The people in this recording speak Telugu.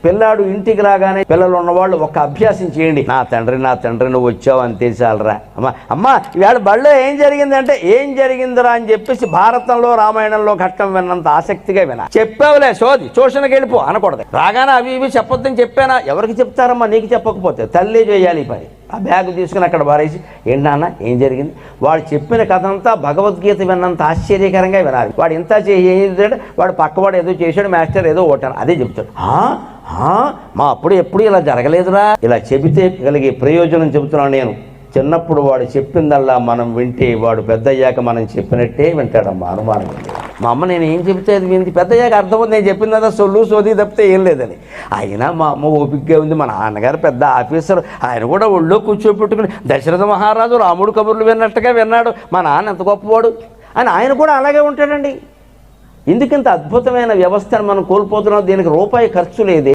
పిల్లాడు ఇంటికి రాగానే పిల్లలు ఉన్నవాళ్ళు ఒక అభ్యాసం చేయండి. నా తండ్రి నువ్వు వచ్చావు అంతే చాలరా. అమ్మ ఇవాళ బళ్ళో ఏం జరిగిందంటే ఏం జరిగిందిరా అని చెప్పేసి భారతంలో రామాయణంలో ఘట్టం విన్నంత ఆసక్తిగా వినా. చెప్పావులే సోది ట్యూషన్కి వెళ్ళిపో అనకూడదు. రాగానే అవి ఇవి చెప్పొద్దని చెప్పానా? ఎవరికి చెప్తారమ్మా? నీకు చెప్పకపోతే తల్లి చేయాలి ఈ పని. ఆ బ్యాగ్ తీసుకుని అక్కడ పారేసి ఏంటి నాన్న ఏం జరిగింది? వాడు చెప్పిన కథ అంతా భగవద్గీత విన్నంత ఆశ్చర్యకరంగా వినాలి. వాడు ఇంత ఏం చేశాడు, వాడు పక్కవాడు ఏదో చేశాడు, మాస్టర్ ఏదో ఓటాను అదే చెప్తాడు. మా అప్పుడు ఎప్పుడు ఇలా జరగలేదురా. ఇలా చెబితే కలిగే ప్రయోజనం చెబుతున్నాను నేను. చిన్నప్పుడు వాడు చెప్పిందల్లా మనం వింటే వాడు పెద్ద అయ్యాక మనం చెప్పినట్టే వింటాడమ్మా, అనుమానం. మా అమ్మ నేను ఏం చెబితే అది వింది, పెద్ద అయ్యాక అర్థమవుతుంది నేను చెప్పింది కదా సోది తప్పితే ఏం లేదని. అయినా మా అమ్మ ఓపికగా ఉంది. మా నాన్నగారు పెద్ద ఆఫీసర్, ఆయన కూడా ఒళ్ళో కూర్చోపెట్టుకుని దశరథ మహారాజు రాముడు కబుర్లు విన్నట్టుగా విన్నాడు. మా నాన్న ఎంత గొప్పవాడు అని ఆయన కూడా అలాగే ఉంటాడండి. ఎందుకంత అద్భుతమైన వ్యవస్థను మనం కోల్పోతున్నాం? దీనికి రూపాయి ఖర్చు లేదే.